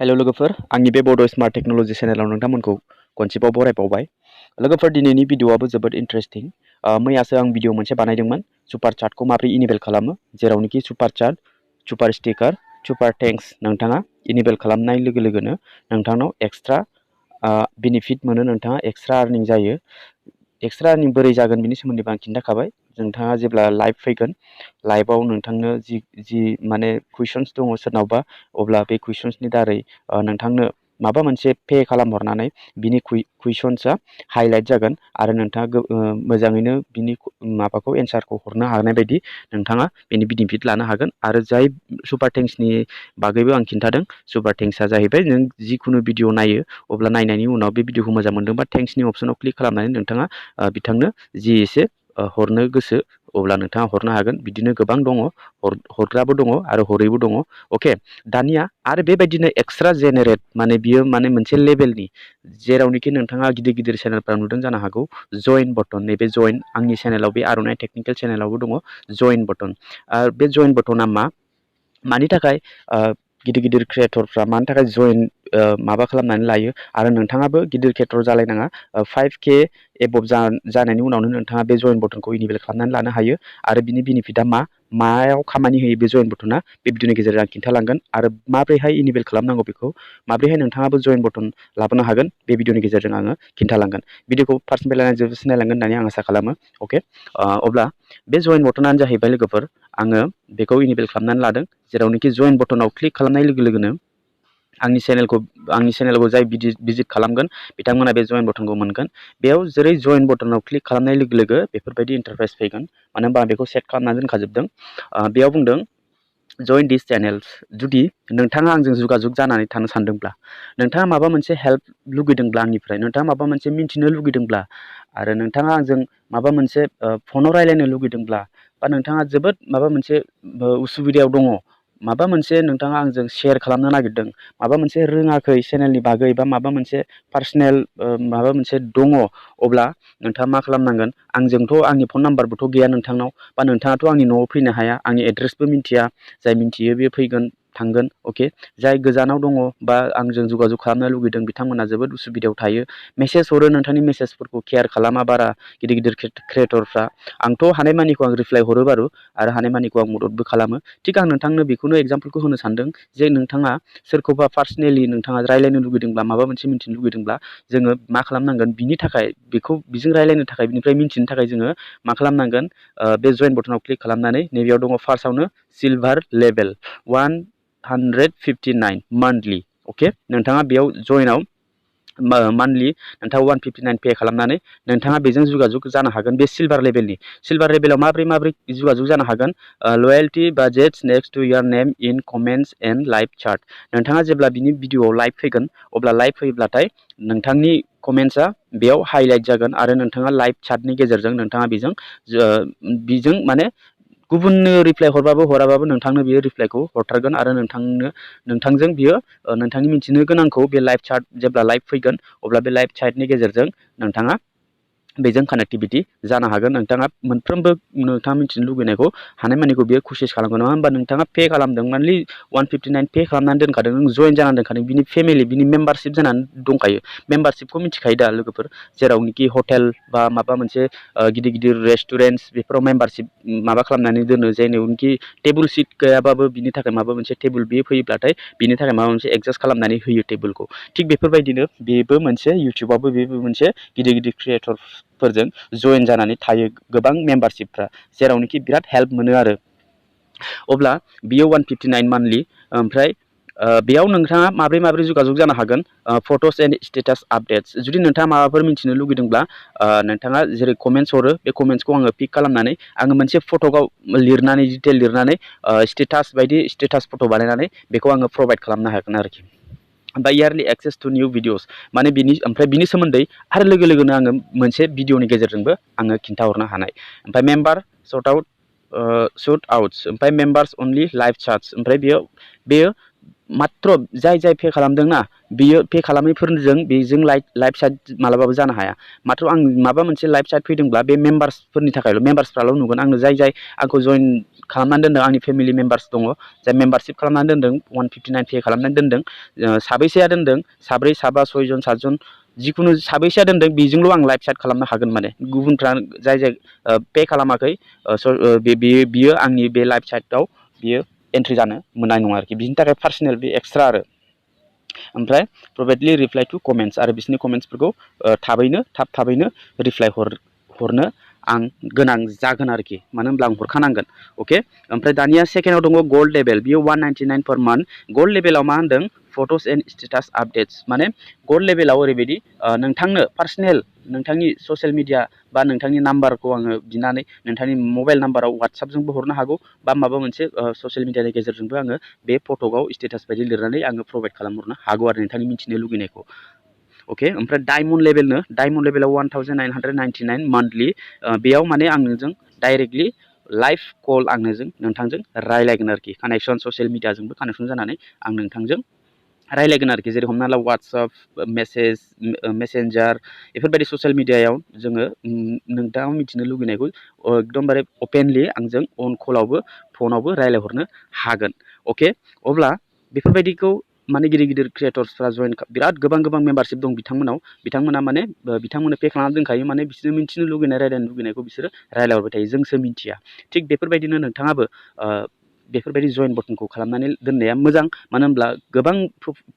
Hello लोगोफोर आंनि बे बड स्मार्ट टेक्नोलॉजी चेनेलाव नोंथांमोनखौ खनसेबाव बरायबावबाय। लोगोफोर दिनैनि भिडिअआबो जोबोद इन्टारेस्टिं। मैयासो आं भिडिअ मोनसे बानायदोंमोन सुपार चार्टखौ माबोरै इनेबल खालामो, जेरावनोखि super chart, super sticker, super thanks नोंथाङा इनेबल खालामनाय लोगो लोगोनो नोंथांनाव एक्सट्रा बेनिफिट मोनो, नोंथाङा एक्सट्रा आर्निं जायो। एक्सट्रा आर्निं बोरै जागोन बिनि सोमोन्दै आं खिन्थाखाबाय। नोंथाङा जेब्ला लाइभ फैगोन, लाइभआव नोंथांनो जि माने कुइसन्स दङ सोरनावबा, अब्ला बे कुइसन्सनि दारै नोंथांनो माबा मोनसे पे खालामहरनानै बिनि कुइसन्सआ हाइलाइट जागोन आरो नोंथाङा मोजाङैनो बिनि माबाखौ एन्सारखौ हरनो हानाय बायदि नोंथाङा बेनि बेनिफिट लानो हागोन। आरो जाय सुपार थेंक्सनि बागैबो आं खिन्थादों, सुपार थेंक्सआ जाहैबाय नों जिखुनु भिडिअ नायो, अब्ला नायनायनि उनाव बे भिडिअखौ मोजां मोनदोंबा थेंक्सनि अप्सनाव क्लिक खालामनानै नोंथाङा बिथांनो जि एसे हरनो गोसो अब्ला नोंथाङा हरनो हागोन। बिदिनो गोबां दङ, हरग्राबो दङ आरो हरैबो दङ। अके, दानिया आरो बेबायदिनो एक्सट्रा जेनेरेट माने बियो माने मोनसे लेभेलनि, जेरावनोखि नोंथाङा गिदिर गिदिर चेनेलफ्राव नुदों जानो हागौ जइन बटन, नैबे जइन आंनि चेनेलाव, बे आर'नाइ टेक्निकेल चेनेलावबो दङ जइन बटन। बे जइन बटना मानि थाखाय गिदिर गिदिर क्रियेटरफ्रा मानि थाखाय जइन माबा खालामनानै लायो, आरो नोंथाङाबो गिदिर क्रियेटर जालायनाङा। 5K एबभ जानायनि उनावनो नोंथाङा बे जइन बटनखौ इनेबल खालामनानै लानो हायो। आरो बिनि बेनिफिटआ मायाव खामानि होयो बे जइन बटना, बे भिडिअनि गेजेरजों आं खिन्थालांगोन। आरो माब्रैहाय इनेबल खालामनांगौ बेखौ, माब्रैहाय नोंथाङाबो जइन बटन लाबोनो हागोन, बे भिडिअनि गेजेरजों आङो खिन्थालांगोन। भिडिअखौ फार्स्टनिफ्राय लानानै जोबजासिम नायलांगोन होननानै आं आसा खालामो। अके, अब्ला बे जइन बटनानो जाहैबाय लोगोफोर, आङो बेखौ इनेबल खालामनानै लादों। जेरावनोखि जइन बटनाव क्लिक खालामनाय लोगो लोगोनो आंनि चेनेलखौ जाय भिजिट खालामगोन बिथांमोना बे जइन बटनखौ मोनगोन। बेयाव जेरै जइन बटनाव क्लिक खालामनाय लोगो लोगो बेफोरबायदि इन्टारफेस फैगोन। मानो होनबा आं बेखौ सेट खालामनानै दोनखाजोबदों। बेयाव बुंदों जइन दिस चेनेल्स। जुदि नोंथाङा आंजों जुगाजुग जानानै थानो सानदोंब्ला, नोंथाङा माबा मोनसे हेल्प लुगैदोंब्ला आंनिफ्राय, नोंथाङा माबा मोनसे मिन्थिनो लुगैदोंब्ला, आरो नोंथाङा आंजों माबा मोनसे फनाव रायज्लायनो लुगैदोंब्ला, बा नोंथाङा जोबोद माबा मोनसे उसुबिदायाव दङ, माबा मोनसे नोंथाङा आंजों शेयार खालामनो नागिरदों, माबा मोनसे रोङाखै चेनेलनि बागै, बा माबा मोनसे पार्सनेल माबा मोनसे दङ, अब्ला नोंथाङा मा खालामनांगोन, आंजोंथ' आंनि फन नाम्बारबोथ' गैया नोंथांनाव, बा नोंथाङाथ' आंनि न'आव फैनो हाया, आंनि एड्रेसबो मिन्थिया। जाय मिन्थियो बे फैगोन, थांगोन। अके, जाय गोजानाव दङ बा आंजों जगाजग खालामनो लुगैदों बिथांमोना जोबोद उसुबिदायाव थायो, मेसेज हरो, नोंथांनि मेसेजफोरखौ केयार खालामा बारा गिदिर गिदिर क्रियेटरफ्रा। आंथ' हानायमानिखौ आं रिप्लाय हरो बारु, आरो हानायमानिखौ आं मददबो खालामो। थिग आं नोंथांनो बेखौनो एग्जाम्पलखौ होनो सानदों जे नोंथाङा सोरखौबा पार्सनेलि नोंथाङा रायज्लायनो लुगैदोंब्ला, माबा मोनसे मिन्थिनो लुगैदोंब्ला, जोङो मा खालामनांगोन, बिनि थाखाय बिजों रायज्लायनो थाखाय, बिनिफ्राय मिन्थिनो थाखाय जोङो मा खालामनांगोन, बे जइन बटनाव क्लिक खालामनानै नैबेयाव दङ फार्स्टआवनो सिलभार लेभेल 159 मान्थलि। अके, नोंथाङा बेयाव जइनाव मान्थलि नोंथाङा 159 पे खालामनानै नोंथाङा बेजों जुगाजुग जानो हागोन। बे सिलभार लेभेलनि, सिलभार लेभेलाव माब्रै जुगाजुग जानो हागोन, loyalty badges next to your name in comments and live chat. नोंथाङा जेब्ला बिनि भिडिअआव लाइभ फैगोन, अब्ला लाइभ फैब्लाथाय नोंथांनि कमेन्ट्सआ बेयाव हाइलाइट जागोन, आरो नोंथाङा लाइभ चार्टनि गेजेरजों नोंथाङा बेजों माने गुबुननो रिप्लाय हरबाबो हराबाबो नोंथांनो बियो रिप्लायखौ हरथारगोन, आरो नोंथांजों बियो नोंथांनि मिन्थिनो गोनांखौ बे लाइभ चार्ट जेब्ला लाइभ फैगोन, अब्ला बे लाइभ चार्टनि गेजेरजों नोंथाङा बेजों कानेक्टिभिटि जानो हागोन। नोंथाङा मोनफ्रोमबो नोंथाङा मिन्थिनो लुगैनायखौ हानायमानिखौ बियो कुसिस खालामगोन। नङा होमबा, नोंथाङा पे खालामदों, मान्थलि 159 पे खालामनानै दोनखादों, नों जइन जानानै दोनखादों, बिनि फेमिलि, बिनि मेम्बारशिप जानानै दंखायो। मेम्बारशिपखौ मिथिखायो दा लोगोफोर, जेरावनोखि हटेल बा माबा मोनसे गिदिर गिदिर रेस्टुरेन्टस, बेफोराव मेम्बारशिप माबा खालामनानै दोनो, जेरावनोखि टेबोल सिट गैयाबाबो बिनि थाखाय माबा मोनसे टेबोल बे फैयोब्लाथाय बिनि थाखाय माबा मोनसे एडजास्ट खालामनानै होयो टेबोलखौ। थिग बेफोरबायदिनो बेबो मोनसे, इउटुबाबो बेबो मोनसे गिदिर गिदिर क्रियेटरफोरजों जइन जानानै थायो गोबां मेम्बारशिपफ्रा, जेरावनोखि बिराद हेल्प मोनो आरो। अब्ला बियो 159 मान्थलि। ओमफ्राय बेयाव नोंथाङा माब्रै जुगाजुग जानो हागोन, फट'स एन्ड स्टेटास आपडेट्स। जुदि नोंथाङा माबाफोर मिन्थिनो लुगैदोंब्ला, नोंथाङा जेरै कमेन्ट्स हरो, बे कमेन्ट्सखौ आङो पिक खालामनानै आङो मोनसे फट'आव लिरनानै, डिटेल लिरनानै, स्टेटास फट' बानायनानै बेखौ आङो प्रभाइड खालामनो हागोन आरोखि। ओमफ्राय early access to new videos, माने ओमफ्राय बिनि सोमोन्दै आरो लोगो लोगोनो आङो मोनसे भिडिअनि गेजेरजोंबो आङो खिन्थाहरनो हानाय। ओमफ्राय मेम्बार शुट आउट्स, ओमफ्राय मेम्बार्स अनलि लाइभ चार्ट्स। ओमफ्राय बेयो मात्र जाय पे खालामदोंना, बियो पे खालामैफोरजों बेजों लाइभ चार्ट मालाबाबो जानो हाया। मात्र आं माबा मोनसे लाइभ चार्ट फैदोंब्ला बे मेम्बार्सफोरनि थाखायल', मेम्बार्सफ्राल' नुगोन आंनो, जाय आंखौ जइन खालामनानै दोनदों आंनि फेमिलि मेम्बार्स दङ जाय मेम्बारशिप खालामनानै दोनदों 159 पे खालामनानै दोनदों साबैसेया दोनदों साब्रै साबा सयजन सातजन जिखुनु साबैसेया दोनदों बेजोंल' आं लाइभ चैट खालामनो हागोन माने गुबुनफ्रा जाय पे खालामाखै बियो आंनि बे लाइभ चैटआव बियो एन्ट्रि जानो मोननाय नङा आरोखि बिनि थाखाय पार्सनेल बे एक्सट्रा आरो ओमफ्राय प्रोभाइडलि रिप्लाइ टु कमेन्ट्स आरो बिसोरनि कमेन्ट्सफोरखौ थाबैनो रिप्लाइ हरनो आं गोनां जागोन आरोखि मानो होनब्ला आं हरखानांगोन अके ओमफ्राय दानिया सेकेन्डआव दङ गोल्ड लेभेल बियो 199 पर मान्थ गोल्ड लेभेलाव मा होनदों फट'स एन्ड स्टेटास आपडेट्स माने गोल्ड लेभेलाव ओरैबायदि नोंथांनो पार्सनेल नोंथांनि ससियेल मिडिया बा नोंथांनि नाम्बारखौ आङो बिनानै नोंथांनि मबाइल नाम्बाराव वाट्सएपजोंबो हरनो हागौ बा माबा मोनसे ससियेल मिडियानि गेजेरजोंबो आङो बे फट'आव स्टेटास बायदि लिरनानै आङो प्रोभाइड खालामहरनो हागौ आरो नोंथांनि मिथिनो लुगैनायखौ अके ओमफ्राय डायमन्ड लेभेलाव 1999 मान्थलि बेयाव माने आं नोंजों डाइरेक्टलि लाइभ कल आं नोंथांजों रायलायगोन आरोखि कानेक्सन ससियेल मिडियाजोंबो कानेक्सन जानानै आं नोंथांजों रायलायगोन आरोखि जेरै हमना ला वाट्सएप मेसेन्जार बेफोरबायदि ससियेल मिडियायाव जोङो नोंथाङा मिथिनो लुगैनायखौ एकदमबारे अपेनलि आंजों अन कलावबो फनावबो रायलायहरनो हागोन अके अब्ला बेफोरबायदिखौ माने गिदिर क्रिएटर्सफ्रा जइन बिराद गोबां मेम्बारशिप दं बिथांमोना माने बिथांमोननो पे खालामना दोनखायो माने बिसोरो मिथिनो लुगैनाय रायलायनो लुगैनायखौ बिसोरो रायलायहरबाय थायो जोंसो मिथिया थिग बेफोरबायदिनो नोंथाङाबो बेफोरबायदि जइन बटनखौ खालामनानै दोननाया मोजां मानो होनब्ला गोबां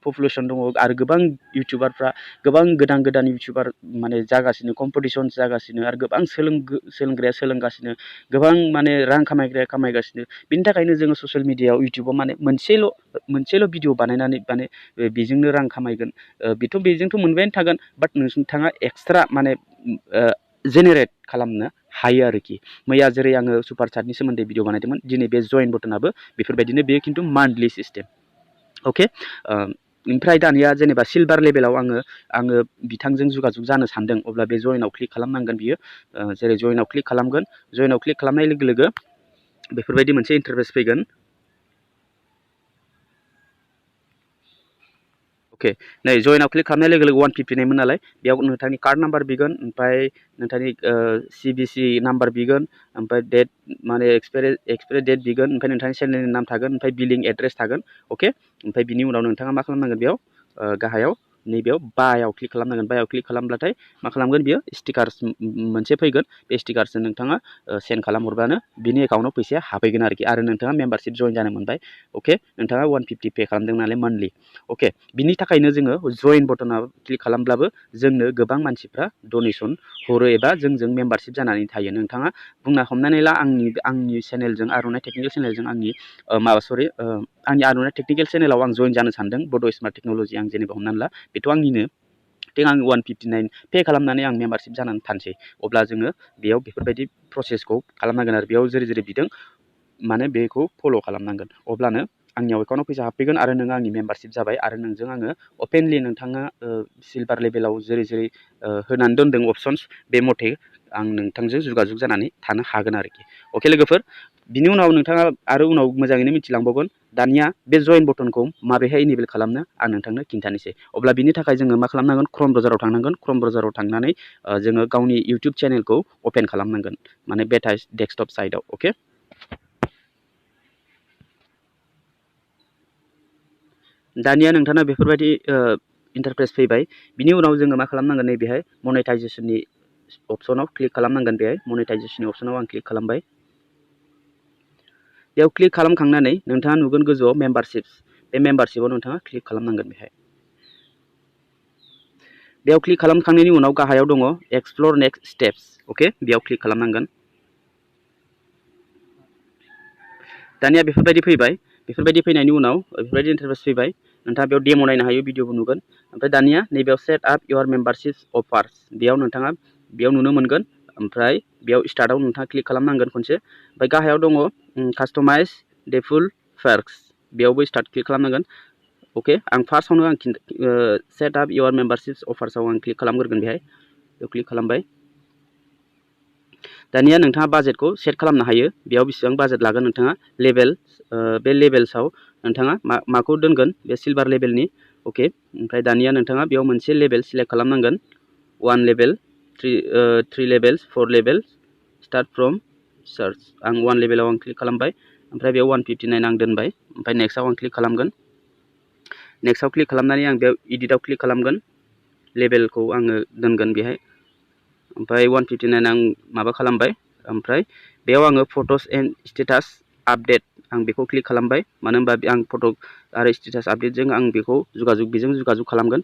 पपुलेसन दङ आरो गोबां इउटिउबारफ्रा गोबां गोदान इउटिउबार माने जागासिनो कम्पिटिसन जागासिनो आरो गोबां सोलोंग्राया सोलोंगासिनो गोबां माने रां खामायग्राया खामायगासिनो बिनि थाखायनो जोङो ससियेल मिडियायाव इउटिउबाव माने मोनसेल' भिडिअ बानायनानै माने बेजोंनो रां खामायगोन बेजोंथ' मोनबायानो थागोन बाट नोंथाङा एक्सट्रा माने जेनेरेट खालामनो हायो आरोखि मैया जेरै आङो सुपार चाटनि सोमोन्दै भिडिअ बानायदोंमोन दिनै बे जइन बटनाबो बेफोरबायदिनो बेयो खिन्थु मान्थलि सिस्टेम अके ओमफ्राय दानिया जेनेबा सिलभार लेभेलाव आङो बिथांजों जगाजग जानो सानदों अब्ला बे जइनाव क्लिक खालामनांगोन बियो जेरै जइनाव क्लिक खालामगोन जइनाव क्लिक खालामनाय लोगो लोगो बेफोरबायदि मोनसे इन्टारफेस फैगोन अके नै जइनाव क्लिक खालामनाय लोगो लोगो 159 मोन नालाय बेयाव नोंथांनि कार्ड नाम्बार बिगोन ओमफ्राय नोंथांनि CBC नाम्बार बिगोन ओमफ्राय डेट माने एक्सपायरि डेट बिगोन ओमफ्राय नोंथांनि चेनेलनि नाम थागोन ओमफ्राय बिलिं एड्रेस थागोन अके ओमफ्राय बिनि उनाव नोंथाङा मा खालामनांगोन बेयाव गाहायाव नैबेयाव बायाव क्लिक खालामनांगोन बायाव क्लिक खालामब्लाथाय मा खालामगोन बियो स्टिकार्स मोनसे फैगोन बे स्टिकार्सजों नोंथाङा सेन्ड खालामहरबानो बिनि एकाउन्टाव फैसाया हाबहैगोन आरोखि आरो नोंथाङा मेम्बारशिप जइन जानो मोनबाय अके नोंथाङा 150 पे खालामदों नालाय मान्थलि अके बिनि थाखायनो जोङो जइन बटनाव क्लिक खालामब्लाबो जोंनो गोबां मानसिफ्रा डनेसन हरो एबा जोंजों मेम्बारशिप जानानै थायो नोंथाङा हमनानै ला आंनि चेनेलजों आर'नाइ टेक्निकेल चेनेलजों आंनि आर'नाइ टेक्निकेल चेनेलाव आं जइन जानो सानदों बड' स्मार्ट टेक्न'लजि आं जेनेबा हमनानै ला बेथ' आंनिनो आं 159 पे खालामनानै आं मेम्बारशिप जानानै थानोसै अब्ला जोङो बेयाव बेफोरबायदि प्रसेसखौ खालामनांगोन आरो बेयाव जेरै बिदों माने बेखौ फल' खालामनांगोन अब्लानो आंनियाव एकाउन्टाव फैसा हाबफैगोन आरो नोङो आंनि मेम्बारशिप जाबाय आरो नोंजों आङो अपेनलि नोंथाङा सिलभार लेभेलाव जेरै होनानै दोनदों अपसन्स बे मथे आं नोंथांजों जगाजग जानानै थानो हागोन आरोखि अके लोगोफोर बिनि उनाव नोंथाङा आरो उनाव मोजाङैनो मिथिलांबावगोन दानिया बे जइन बटनखौ माबोरैहाय इनेबल खालामनो आं नोंथांनो खिन्थानोसै अब्ला बिनि थाखाय जोङो मा खालामनांगोन क्रोम ब्राउजाराव थांनांगोन क्रोम ब्राउजाराव थांनानै जोङो गावनि इउटिउब चेनेलखौ अपेन खालामनांगोन माने बेटा डेस्कटप साइडआव अके दानिया नोंथाङा बेफोरबायदि इन्टारफेस फैबाय बिनि उनाव जोङो मा खालामनांगोन नैबेहाय मनेटाइजेसननि अपसनाव क्लिक खालामनांगोन बेहाय मनेटाइजेसननि अपसनाव आं क्लिक खालामबाय बेयाव क्लिक खालामखांनानै नोंथाङा नुगोन गोजौआव मेम्बारशिप बे मेम्बारशिपआव नोंथाङा क्लिक खालामनांगोन बेयाव क्लिक खालामखांनायनि उनाव गाहायाव दङ एक्सप्लर नेक्स्ट स्टेप्स अके बेयाव क्लिक खालामनांगोन दानिया बेफोरबायदि फैबाय बेफोरबायदि फैनायनि उनाव बेफोरबायदि इन्टारफेस फैबाय नोंथाङा बेयाव डेम' नायनो हायो भिडिअबो नुगोन ओमफ्राय दानिया नैबेयाव सेट आप इउर मेम्बारशिप अफार्स बेयाव नोंथाङा बेयाव नुनो मोनगोन ओमफ्राय बेयाव स्टार्टआव नोंथाङा क्लिक खालामनांगोन खनसे ओमफ्राय गाहायाव दङ कास्टमाइज डेफुल पार्क्स बेयावबो स्टार्ट क्लिक खालामनांगोन अके आं फार्स्टआवनो सेट आप इउर मेम्बारशिप अफार्सआव आं क्लिक खालामग्रोगोन बेयाव क्लिक खालामबाय दानिया नोंथाङा बाजेटखौ सेट खालामनो हायो बेयाव बेसेबां बाजेट लागोन नोंथाङा लेभेल बे लेभेल्सआव नोंथाङा माखौ दोनगोन बे सिलभार लेभेलनि अके ओमफ्राय दानिया नोंथाङा बेयाव मोनसे लेभेल सिलेक्ट खालामनांगोन 1 लेभेल 3 लेभेल्स 4 लेभेल्स स्टार्ट फ्रम सार्च आं 1 लेभेलाव आं क्लिक खालामबाय ओमफ्राय बेयाव 159 आं दोनबाय ओमफ्राय नेक्स्टआव आं क्लिक खालामगोन नेक्स्टआव क्लिक खालामनानै आं बेयाव एडिटआव क्लिक खालामगोन लेभेलखौ आङो दोनगोन बेहाय ओमफ्राय 159 आं माबा खालामबाय ओमफ्राय बेयाव आङो फट'स एन्ड स्टेटास आपडेट आं बेखौ क्लिक खालामबाय मानो होनबा आं फट' आरो स्टेटास आपडेटजों आं बेखौ बेजों जुगाजुग खालामगोन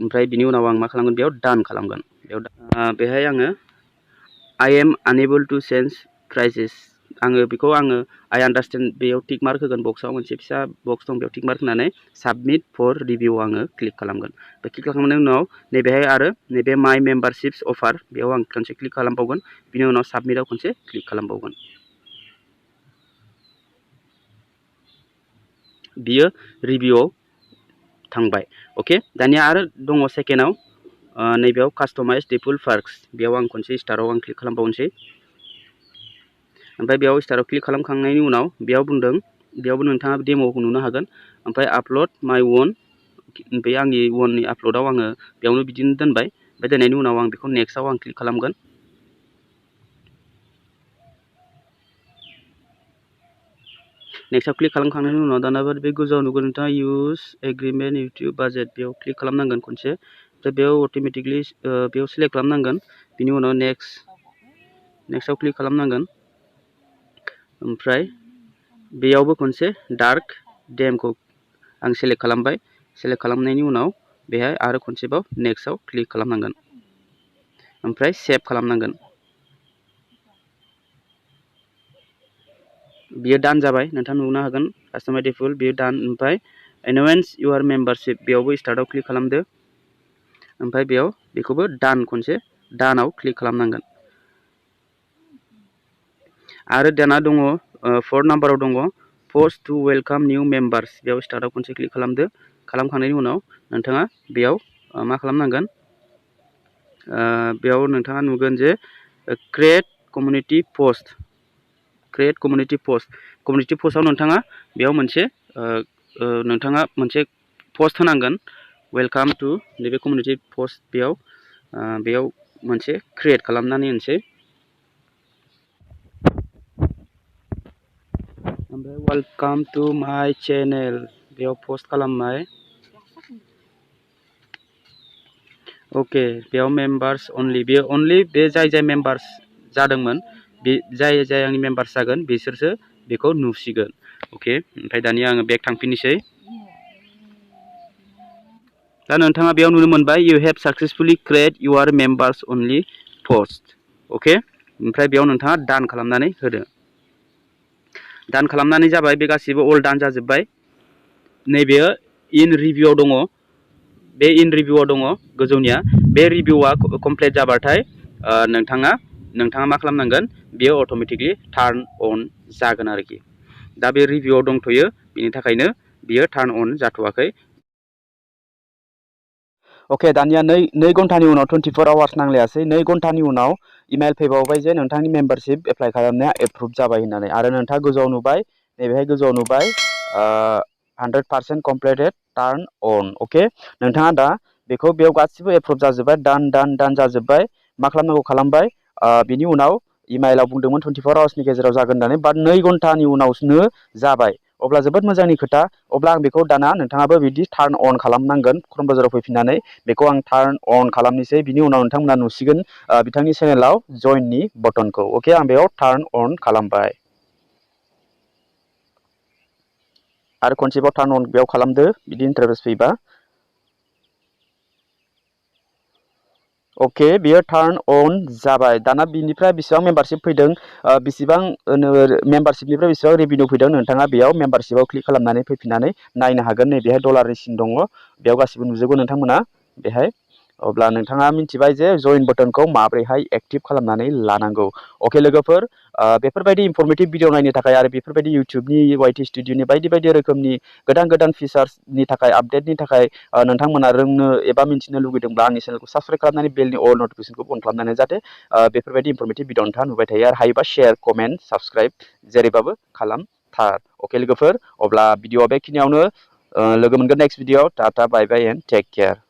ओमफ्राय बिनि उनाव आं मा खालामगोन बेयाव डान खालामगोन बेहाय आङो I am unable to change prices आङो बेखौ I understand बेयाव टिक मार्क होगोन बक्सआव मोनसे फिसा बक्स दं बेयाव टिक मार्क होनानै साबमिट फर रिभिउ आङो क्लिक खालामगोन बे क्लिक खालामनायनि उनाव नैबेहाय आरो नैबे माइ मेम्बारशिप्स अफार बेयाव आं खनसे क्लिक खालामबावगोन बिनि उनाव साबमिटआव खनसे क्लिक खालामबावगोन बियो रिभिउआव थांबाय ओके दानिया आरो दङ सेकेन्डआव नैबेयाव कास्टमाइज डिफल्ट पार्क्स बेयाव आं खनसे स्टाराव आं क्लिक खालामबावनोसै ओमफ्राय बेयाव स्टाराव क्लिक खालामखांनायनि उनाव बेयावबो नोंथाङा डेम'खौ नुनो हागोन ओमफ्राय आपल'ड माय वन बे आंनि वननि आपल'डआव आङो बेयावनो बिदिनो दोनबाय ओमफ्राय दोननायनि उनाव आं बेखौ नेक्स्टआव आं क्लिक खालामगोन नेक्स्टआव क्लिक खालामखांनायनि उनाव दानाबा बे गोजौआव नुगोन नोंथाङा इउज एग्रिमेन्ट इउटिउब बाजेट बेयाव क्लिक खालामनांगोन खनसे ओमफ्राय बेयाव अट'मेटिकलि बेयाव सिलेक्ट खालामनांगोन बिनि उनाव नेक्स्टआव क्लिक खालामनांगोन ओमफ्राय बेयावबो खनसे डार्क डेमखौ आं सेलेक्ट खालामबाय सेलेक्ट खालामनायनि उनाव बेहाय आरो खनसेबाव नेक्स्टआव क्लिक खालामनांगोन ओमफ्राय सेभ खालामनांगोन बियो डान जाबाय नोंथाङा नुनो हागोन कास्टमाइज डिफल्ट बियो डान ओमफ्राय एनवेन्स इउआर मेम्बारशिप बेयावबो स्टार्टआव क्लिक खालामदो ओमफ्राय बेयाव बेखौबो डान खनसे डानाव क्लिक खालामनांगोन आरो दाना दङ 4 नाम्बाराव दङ first to welcome new members बेयाव स्टार्टआव खनसे क्लिक खालामदो खालामखांनायनि उनाव नोंथाङा बेयाव मा खालामनांगोन बेयाव नोंथाङा नुगोन जे क्रिएट कमिउनिटि पस्टआव नोंथाङा बेयाव मोनसे पस्ट होनांगोन वेलकाम टु नैबे कमिउनिटि पस्ट बेयाव मोनसे क्रिएट खालामनानै होनोसै ओमफ्राय वेलकाम टु माय चेनेल बेयाव पस्ट खालामबाय ओके बेयाव मेम्बार्स अनलि बेयो अनलि बे जाय मेम्बार्स जादोंमोन बे जाय आंनि मेम्बार्स जागोन बिसोरसो बेखौ नुसिगोन ओके ओमफ्राय दानिया आङो बेक थांफिननोसै दा नोंथाङा बेयाव नुनो मोनबाय you have successfully create your members only post okay ओमफ्राय बेयाव नोंथाङा डान खालामनानै होदो डान खालामनानै जाबाय बे गासिबो अल डान जाजोब्बाय नैबेयो इन रिभिउआव दङ बे इन रिभिउआव दङ गोजौनिया बे रिभिउआ कमप्लिट जाबाथाय नोंथाङा मा खालामनांगोन बेयो अट'मेटिकलि टार्न अन जागोन आरोखि दा बे रिभिउआव दंथ'यो बिनि थाखायनो बियो टार्न अन जाथ'वाखै ओके दानिया नै घन्टानि उनाव 24 आवार्स नांलायासै 2 घन्टानि उनाव इमेल फैबावबाय जे नोंथांनि मेम्बारशिप एप्लाइ खालामनाया एप्रुभ जाबाय होननानै आरो नोंथाङा गोजौआव नुबाय नैबेहाय गोजौआव नुबाय 100% कमप्लिटेड टार्न अन ओके नोंथाङा दा बेखौ बेयाव गासिबो एप्रुभ जाजोब्बाय डान जाजोब्बाय मा खालामनांगौ खालामबाय बिनि उनाव इमेलाव बुंदोंमोन 24 आवार्सनि गेजेराव जागोन होननानै बाट 2 घन्टानि उनावनो जाबाय अब्ला जोबोद मोजांनि खोथा अब्ला आं बेखौ दाना नोंथाङाबो बिदि टार्न अन खालामनांगोन क्रम ब्राउजाराव फैफिननानै बेखौ आं टार्न अन खालामनोसै बिनि उनाव नोंथांमोना नुसिगोन बिथांनि चेनेलाव जइननि बटनखौ ओके आं बेयाव टार्न अन खालामबाय आरो खनसेबाव टार्न अन बेयाव खालामदो बिदि इन्टारफेस फैबा ओके बियो टार्न अन जाबाय दाना बिनिफ्राय बेसेबां मेम्बारशिप फैदों बेसेबां मेम्बारशिपनिफ्राय बेसेबां रेभिनिउ फैदों नोंथाङा बेयाव मेम्बारशिपआव क्लिक खालामनानै फैफिननानै नायनो हागोन नैबेहाय डलारनि सिन दङ बेयाव गासिबो नुजोबगोन नोंथांमोना बेहाय अब्ला नोंथाङा मिथिबाय जे जइन बटनखौ माबोरैहाय एक्टिभ खालामनानै लानांगौ अके लोगोफोर बेफोरबायदि इनफर्मेटिभ भिडिअ नायनो थाखाय आरो बेफोरबायदि इउटुबनि वाइटि स्टुडिअनि बायदि रोखोमनि गोदान फिचार्सनि थाखाय आपडेटनि थाखाय नोंथांमोना रोंनो एबा मिन्थिनो लुगैदोंब्ला आंनि चेनेलखौ साबस्क्राइब खालामनानै बेलनि अल नटिफिकेसनखौ अन खालामनानै जाहाथे बेफोरबायदि इनफर्मेटिभ भिडिअ नोंथाङा नुबाय थायो आरो हायोबा शेयार कमेन्ट साबस्क्राइब जेरैबाबो खालामथार अके लोगोफोर अब्ला भिडिअआ बेखिनियावनो लोगो मोनगोन next video tata bye bye and take care